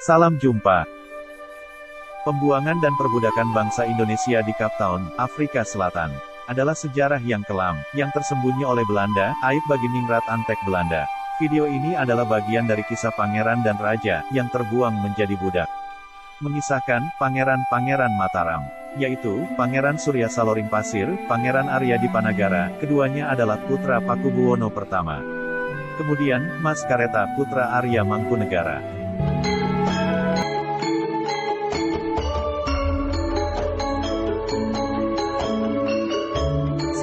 Salam jumpa. Pembuangan dan perbudakan bangsa Indonesia di Cape Town, Afrika Selatan, adalah sejarah yang kelam, yang tersembunyi oleh Belanda, aib bagi ningrat antek Belanda. Video ini adalah bagian dari kisah pangeran dan raja, yang terbuang menjadi budak. Mengisahkan, pangeran-pangeran Mataram, yaitu, Pangeran Surya Saloring Pasir, Pangeran Arya Dipanagara, keduanya adalah putra Pakubuwono pertama. Kemudian, Mas Kareta, putra Arya Mangkunegara.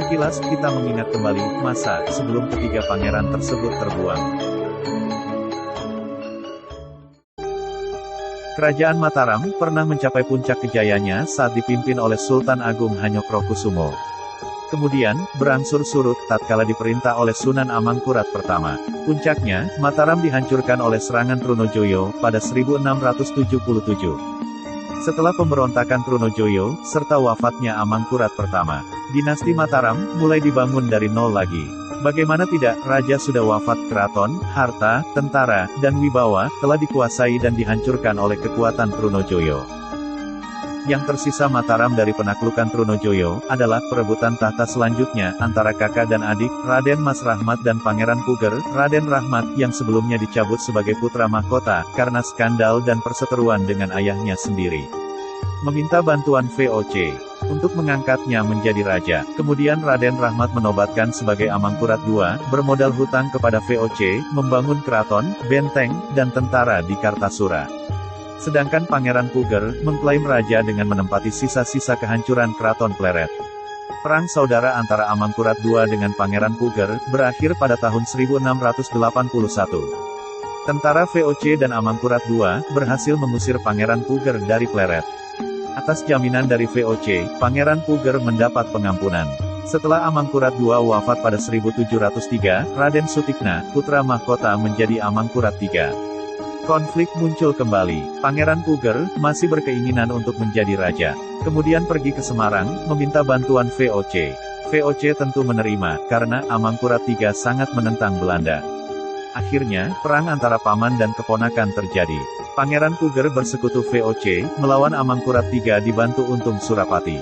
Sekilas kita mengingat kembali masa sebelum ketiga pangeran tersebut terbuang. Kerajaan Mataram pernah mencapai puncak kejayaannya saat dipimpin oleh Sultan Agung Hanyokrokusumo. Kemudian, berangsur surut tatkala diperintah oleh Sunan Amangkurat pertama. Puncaknya, Mataram dihancurkan oleh serangan Trunojoyo pada 1677. Setelah pemberontakan Trunojoyo, serta wafatnya Amangkurat pertama, dinasti Mataram mulai dibangun dari nol lagi. Bagaimana tidak, raja sudah wafat, keraton, harta, tentara, dan wibawa, telah dikuasai dan dihancurkan oleh kekuatan Trunojoyo. Yang tersisa Mataram dari penaklukan Trunojoyo, adalah perebutan tahta selanjutnya, antara kakak dan adik, Raden Mas Rahmat dan Pangeran Puger, Raden Rahmat, yang sebelumnya dicabut sebagai putra mahkota, karena skandal dan perseteruan dengan ayahnya sendiri. Meminta bantuan VOC untuk mengangkatnya menjadi raja. Kemudian Raden Rahmat menobatkan sebagai Amangkurat II, bermodal hutang kepada VOC, membangun keraton, benteng, dan tentara di Kartasura. Sedangkan Pangeran Puger mengklaim raja dengan menempati sisa-sisa kehancuran keraton Pleret. Perang saudara antara Amangkurat II dengan Pangeran Puger berakhir pada tahun 1681. Tentara VOC dan Amangkurat II berhasil mengusir Pangeran Puger dari Pleret. Atas jaminan dari VOC, Pangeran Puger mendapat pengampunan. Setelah Amangkurat II wafat pada 1703, Raden Sutikna, putra mahkota menjadi Amangkurat III. Konflik muncul kembali. Pangeran Puger masih berkeinginan untuk menjadi raja. Kemudian pergi ke Semarang, meminta bantuan VOC. VOC tentu menerima, karena Amangkurat III sangat menentang Belanda. Akhirnya, perang antara paman dan keponakan terjadi. Pangeran Puger bersekutu VOC, melawan Amangkurat III dibantu Untung Surapati.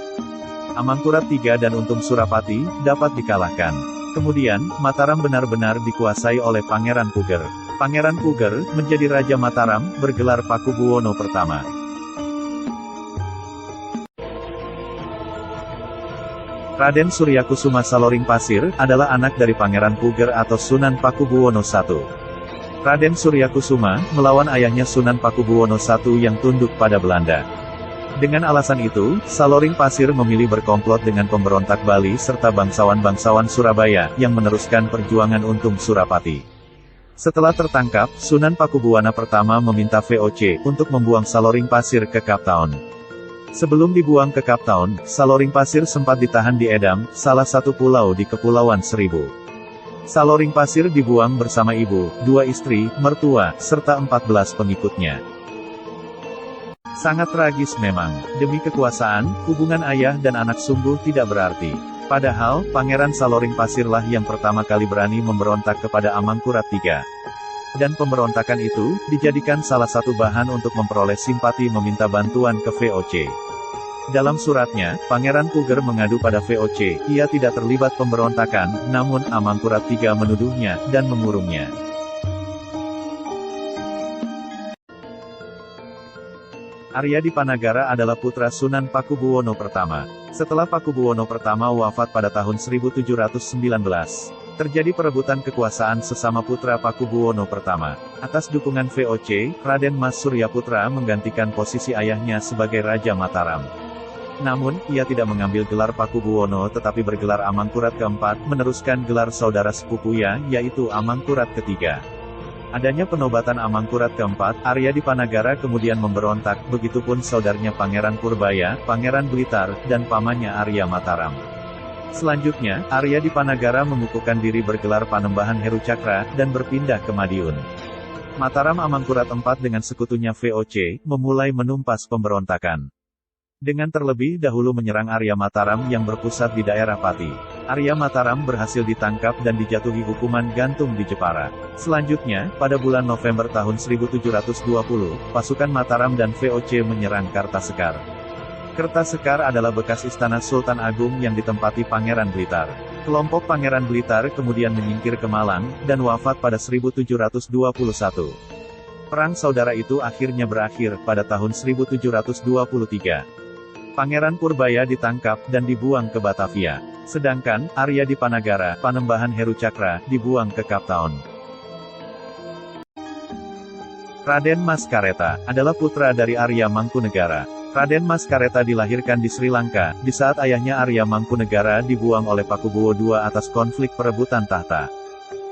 Amangkurat III dan Untung Surapati dapat dikalahkan. Kemudian, Mataram benar-benar dikuasai oleh Pangeran Puger. Pangeran Puger menjadi Raja Mataram, bergelar Pakubuwono pertama. Raden Suryakusuma Saloring Pasir adalah anak dari Pangeran Puger atau Sunan Pakubuwono I. Raden Suryakusuma melawan ayahnya Sunan Pakubuwono I yang tunduk pada Belanda. Dengan alasan itu, Saloring Pasir memilih berkomplot dengan pemberontak Bali serta bangsawan-bangsawan Surabaya yang meneruskan perjuangan Untung Surapati. Setelah tertangkap, Sunan Pakubuwana pertama meminta VOC untuk membuang Saloring Pasir ke Cape Town. Sebelum dibuang ke Cape Town, Saloring Pasir sempat ditahan di Edam, salah satu pulau di Kepulauan Seribu. Saloring Pasir dibuang bersama ibu, 2 istri, mertua, serta 14 pengikutnya. Sangat tragis memang, demi kekuasaan, hubungan ayah dan anak sungguh tidak berarti. Padahal, Pangeran Saloring Pasirlah yang pertama kali berani memberontak kepada Amangkurat III. Dan pemberontakan itu, dijadikan salah satu bahan untuk memperoleh simpati meminta bantuan ke VOC. Dalam suratnya, Pangeran Puger mengadu pada VOC, ia tidak terlibat pemberontakan, namun Amangkurat III menuduhnya, dan mengurungnya. Arya Dipanagara adalah putra Sunan Pakubuwono pertama. Setelah Pakubuwono pertama wafat pada tahun 1719, terjadi perebutan kekuasaan sesama putra Pakubuwono pertama. Atas dukungan VOC, Raden Mas Suryaputra menggantikan posisi ayahnya sebagai Raja Mataram. Namun, ia tidak mengambil gelar Pakubuwono tetapi bergelar Amangkurat keempat, meneruskan gelar saudara sepupunya, yaitu Amangkurat ketiga. Adanya penobatan Amangkurat keempat, Arya Dipanagara kemudian memberontak, begitupun saudaranya Pangeran Purbaya, Pangeran Blitar, dan pamannya Arya Mataram. Selanjutnya, Arya Dipanagara mengukuhkan diri bergelar Panembahan Heru Cakra, dan berpindah ke Madiun. Mataram Amangkurat IV dengan sekutunya VOC, memulai menumpas pemberontakan. Dengan terlebih dahulu menyerang Arya Mataram yang berpusat di daerah Pati. Arya Mataram berhasil ditangkap dan dijatuhi hukuman gantung di Jepara. Selanjutnya, pada bulan November tahun 1720, pasukan Mataram dan VOC menyerang Kartasekar. Kartasekar adalah bekas istana Sultan Agung yang ditempati Pangeran Blitar. Kelompok Pangeran Blitar kemudian menyingkir ke Malang, dan wafat pada 1721. Perang saudara itu akhirnya berakhir pada tahun 1723. Pangeran Purbaya ditangkap dan dibuang ke Batavia. Sedangkan, Arya Dipanagara, Panembahan Heru Cakra, dibuang ke Cape Town. Raden Maskareta adalah putra dari Arya Mangkunegara. Raden Maskareta dilahirkan di Sri Lanka, di saat ayahnya Arya Mangkunegara dibuang oleh Pakubuwo II atas konflik perebutan tahta.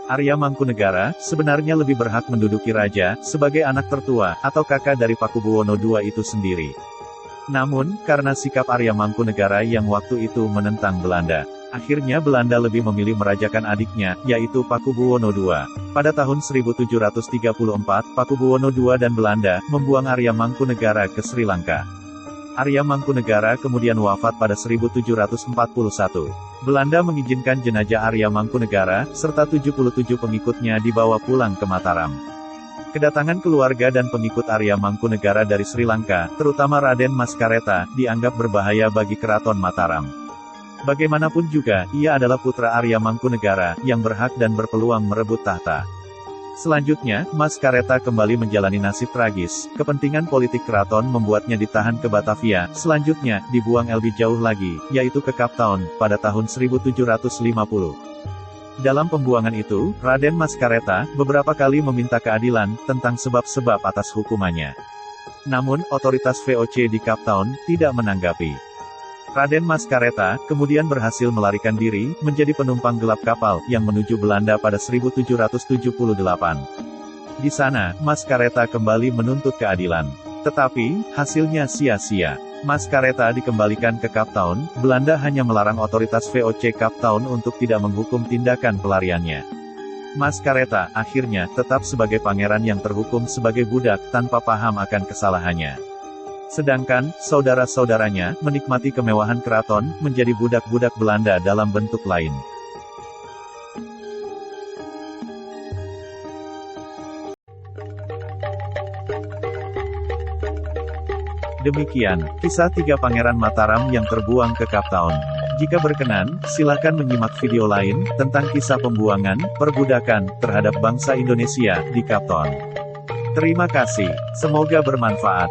Arya Mangkunegara sebenarnya lebih berhak menduduki raja, sebagai anak tertua, atau kakak dari Pakubuwono II itu sendiri. Namun, karena sikap Arya Mangkunegara yang waktu itu menentang Belanda, akhirnya Belanda lebih memilih merajakan adiknya, yaitu Pakubuwono II. Pada tahun 1734, Pakubuwono II dan Belanda membuang Arya Mangkunegara ke Sri Lanka. Arya Mangkunegara kemudian wafat pada 1741. Belanda mengizinkan jenazah Arya Mangkunegara, serta 77 pengikutnya dibawa pulang ke Mataram. Kedatangan keluarga dan pengikut Arya Mangkunegara dari Sri Lanka, terutama Raden Maskareta, dianggap berbahaya bagi Keraton Mataram. Bagaimanapun juga, ia adalah putra Arya Mangkunegara, yang berhak dan berpeluang merebut tahta. Selanjutnya, Maskareta kembali menjalani nasib tragis. Kepentingan politik keraton membuatnya ditahan ke Batavia, selanjutnya, dibuang lebih jauh lagi, yaitu ke Cape Town, pada tahun 1750. Dalam pembuangan itu, Raden Maskareta beberapa kali meminta keadilan tentang sebab-sebab atas hukumannya. Namun, otoritas VOC di Cape Town tidak menanggapi. Raden Maskareta kemudian berhasil melarikan diri, menjadi penumpang gelap kapal yang menuju Belanda pada 1778. Di sana, Maskareta kembali menuntut keadilan. Tetapi, hasilnya sia-sia. Maskareta dikembalikan ke Cape Town, Belanda hanya melarang otoritas VOC Cape Town untuk tidak menghukum tindakan pelariannya. Maskareta, akhirnya, tetap sebagai pangeran yang terhukum sebagai budak, tanpa paham akan kesalahannya. Sedangkan, saudara-saudaranya, menikmati kemewahan keraton, menjadi budak-budak Belanda dalam bentuk lain. Demikian, kisah 3 Pangeran Mataram yang terbuang ke Cape Town. Jika berkenan, silakan menyimak video lain, tentang kisah pembuangan, perbudakan, terhadap bangsa Indonesia, di Cape Town. Terima kasih, semoga bermanfaat.